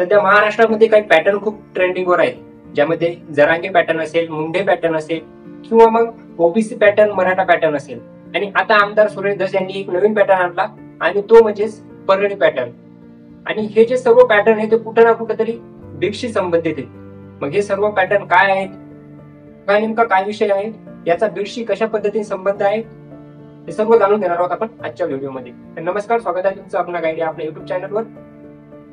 सध्या महाराष्ट्रामध्ये काही पॅटर्न खूप ट्रेंडिंगवर आहेत, ज्यामध्ये जरांगे पॅटर्न असेल, मुंडे पॅटर्न असेल किंवा मग ओबीसी पॅटर्न, मराठा पॅटर्न असेल. आणि आता आमदार सुरेश धस यांनी एक नवीन पॅटर्न आणला आणि तो म्हणजे परळी पॅटर्न. आणि हे जे सर्व पॅटर्न आहे ते कुठं ना कुठं तरी बीडशी संबंधित आहेत. मग हे सर्व पॅटर्न काय आहेत, काय नेमका काय विषय आहे, याचा बीडशी कशा पद्धतीने संबंध आहे, हे सर्व जाणून घेणार आहोत आपण आजच्या व्हिडिओमध्ये. तर नमस्कार, स्वागत आहे तुमचं आपल्या गाईड आपल्या युट्यूब चॅनलवर.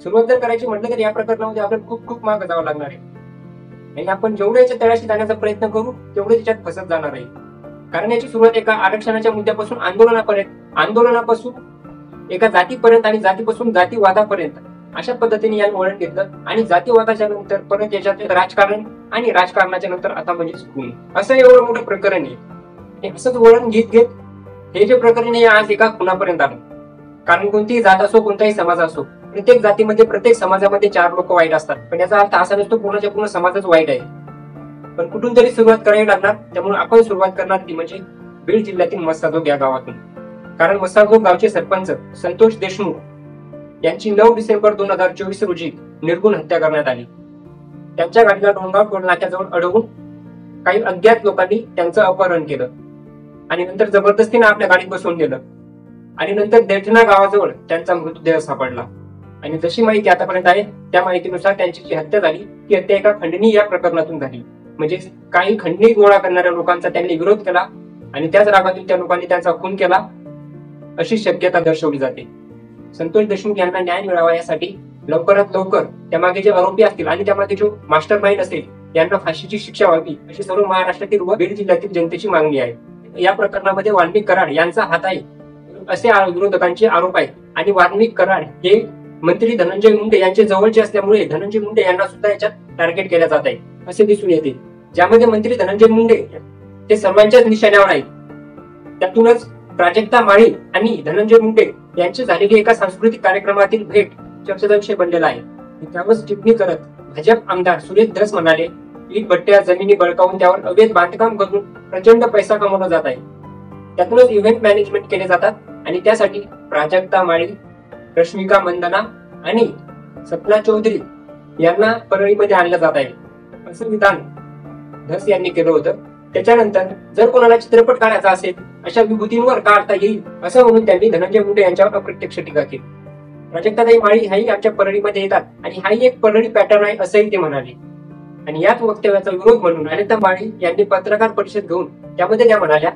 सुरुवात जर करायची म्हटलं तर या प्रकरणामध्ये आपल्याला खूप मागे जावं लागणार आहे आणि आपण जेवढे याच्या तळाशी जाण्याचा प्रयत्न करू तेवढे त्याच्यात फसत जाणार आहे. कारण याची सुरुवात एका आरक्षणाच्या मुद्द्यापासून आंदोलनापासून एका जातीपर्यंत आणि जातीपासून जातीवादापर्यंत अशा पद्धतीने यानं वळण घेतलं. आणि जातीवादाच्या नंतर परत याच्यात राजकारण आणि राजकारणाच्या नंतर आता म्हणजे खून, असं एवढं मोठं प्रकरण आहे. असंच वळण घेत हे जे प्रकरण आहे आज एका खुनापर्यंत आलं. कारण कोणतीही जात असो, कोणताही समाज असो, प्रत्येक जातीमध्ये प्रत्येक समाजामध्ये 4 लोक वाईट असतात. पण याचा अर्थ असा नसतो पूर्णच्या पूर्ण समाजच वाईट आहे. पण कुठून तरी सुरुवात करावी लागणार. त्यामुळे आपण सुरुवात करणार ती म्हणजे बीड जिल्ह्यातील मस्साजोग या गावातून. कारण मस्साजोग गावचे सरपंच संतोष देशमुख यांची 9 डिसेंबर 2024 रोजी निर्गुण हत्या करण्यात आली. त्यांच्या गाडीला डोंगाव टोल नाक्याजवळ अडवून काही अज्ञात लोकांनी त्यांचं अपहरण केलं आणि नंतर जबरदस्तीने आपल्या गाडीत बसवून दिलं. आणि नंतर देठणा गावाजवळ त्यांचा मृतदेह सापडला. आणि जशी माहिती आतापर्यंत आहे त्या माहितीनुसार त्यांची जी हत्या झाली ती हत्या एका खंडणी या प्रकरणातून झाली. म्हणजे काही खंडणी गोळा करणाऱ्या लोकांचा त्यांनी विरोध केला आणि त्याच रागातून त्या लोकांनी त्यांचा खून केला अशी शक्यता दर्शवली जाते. संतोष देशमुख यांना न्याय मिळावा यासाठी लवकरात लवकर त्यामागे जे आरोपी असतील आणि त्यामागे जो मास्टर माइंड असेल यांना फाशीची शिक्षा व्हावी अशी सर्व महाराष्ट्रातील व बीड जिल्ह्यातील जनतेची मागणी आहे. या प्रकरणामध्ये वाल्मिक कराड यांचा हात आहे असे विरोधकांचे आरोप आहेत. आणि वाल्मिक कराड हे मंत्री धनंजय मुंडे यांचे जवळचे असल्यामुळे धनंजय मुंडे यांना सुद्धा याच्यात टार्गेट केल्या जात आहे असे दिसून येते. ज्यामध्ये मंत्री धनंजय मुंडे ते सर्वांच्याच निशाण्यावर आहेत. त्यातूनच प्राजक्ता माळी आणि धनंजय मुंडे यांची झालेली एका सांस्कृतिक कार्यक्रमातील भेट चर्चेचा विषय बनलेला आहे. त्यावर टिप्पणी करत भाजप आमदार सुरेश धस म्हणाले, ईट भट्ट्या जमिनी बळकावून त्यावर अवैध बांधकाम करून प्रचंड पैसा कमवला जात आहे. त्यातूनच इव्हेंट मॅनेजमेंट केले जातात आणि त्यासाठी प्राजक्ता माळी, रश्मिका मंदना आणि सपना चौधरी यांना परळीमध्ये आणलं जात आहे असं विधान धस यांनी केलं होतं. त्याच्यानंतर जर कोणाला चित्रपट काढायचा असेल अशा विभूतींवर काढता येईल असं म्हणून त्यांनी धनंजय मुंडे यांच्यावर अप्रत्यक्ष टीका केली. प्राजक्ताताई माळी हाही आमच्या परळीमध्ये येतात आणि हाही एक परळी पॅटर्न आहे असंही ते म्हणाले. आणि याच वक्तव्याचा विरोध म्हणून अनिता माळी यांनी पत्रकार परिषद घेऊन त्यामध्ये त्या म्हणाल्या,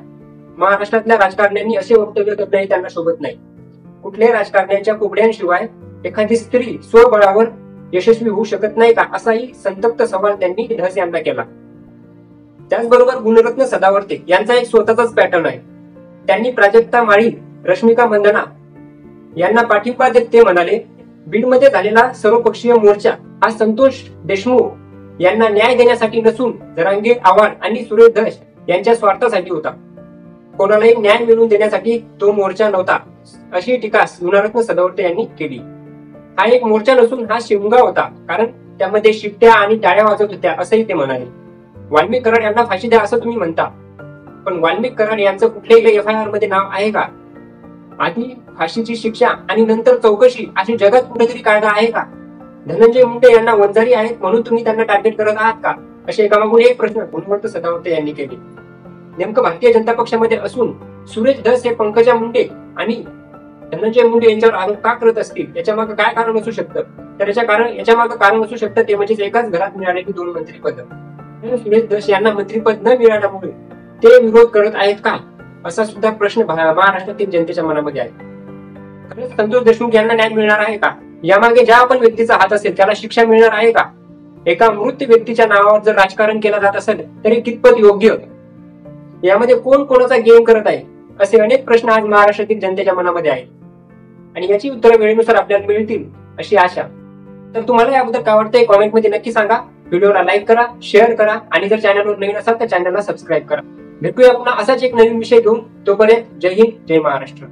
महाराष्ट्रातल्या राजकारण्यांनी असे वक्तव्य करणंही त्यांना शोभत नाही. कुठल्याही राजकारण्याच्या कुबड्यांशिवाय एखादी स्त्री स्वबळावर यशस्वी होऊ शकत नाही का, असाही संतप्त सवाल त्यांनी धस यांना केला. त्याचबरोबर गुणरत्न सदावर्ते यांचा एक स्वतःचाच पॅटर्न आहे. त्यांनी प्राजक्ता माळी, रश्मिका मंदना यांना पाठिंबा देत ते म्हणाले, बीडमध्ये झालेला सर्वपक्षीय मोर्चा हा संतोष देशमुख यांना न्याय देण्यासाठी नसून जरांगे आव्हाड आणि सुरेश धस यांच्या स्वार्थासाठी होता. कोणालाही न्याय मिळवून देण्यासाठी तो मोर्चा नव्हता अशी टीका गुणरत्न सदावर्ते यांनी केली. हा एक मोर्चा नसून हा शिवगा होता, कारण त्यामध्ये शिट्ट्या आणि टाळ्या वाजत होत्या असंही ते म्हणाले. वाल्मिक कराड यांना फाशी द्या असं तुम्ही म्हणता, पण वाल्मिक कराड यांचं कुठल्याही FIR मध्ये नाव आहे का? आधी फाशीची शिक्षा आणि नंतर चौकशी अशी जगात कुठेतरी कायदा आहे का? धनंजय मुंडे यांना वंजारी आहेत म्हणून तुम्ही त्यांना टार्गेट करत आहात का? असे एकामागून एक प्रश्न गुणवंत सदावर्ते यांनी केले. नेमकं भारतीय जनता पक्षामध्ये असून सुरेश धस हे पंकजा मुंडे आणि धनंजय मुंडे यांच्यावर आरोप का करत असतील, याच्या मागे काय कारण असू शकतं? तर याच्या मागे कारण असू शकतं ते म्हणजे एकाच घरात मिळालेली 2 मंत्रीपद. सुरेश धस यांना मंत्रीपद न मिळाल्यामुळे ते विरोध करत आहेत का, असा सुद्धा प्रश्न महाराष्ट्रातील जनतेच्या मनामध्ये आहे. खरंच संतोष देशमुख यांना न्याय मिळणार आहे का? यामागे ज्या पण व्यक्तीचा हात असेल त्याला शिक्षा मिळणार आहे का? एका मृत व्यक्तीच्या नावावर जर राजकारण केलं जात असेल तरी कितपत योग्य? यामध्ये कोण कोणाचा गेम करत आहे असे अनेक प्रश्न आज महाराष्ट्रातील जनतेच्या मनामध्ये आहेत आणि याची उत्तरं वेळेनुसार आपल्याला मिळतील अशी आशा. तर तुम्हाला याबद्दल काय वाटतंय कॉमेंटमध्ये नक्की सांगा. व्हिडिओला लाईक करा, शेअर करा आणि जर चॅनलवर नवीन असाल तर चॅनलला सबस्क्राईब करा. भेटूया पुन्हा असाच एक नवीन विषय घेऊन. तोपर्यंत जय हिंद, जय महाराष्ट्र.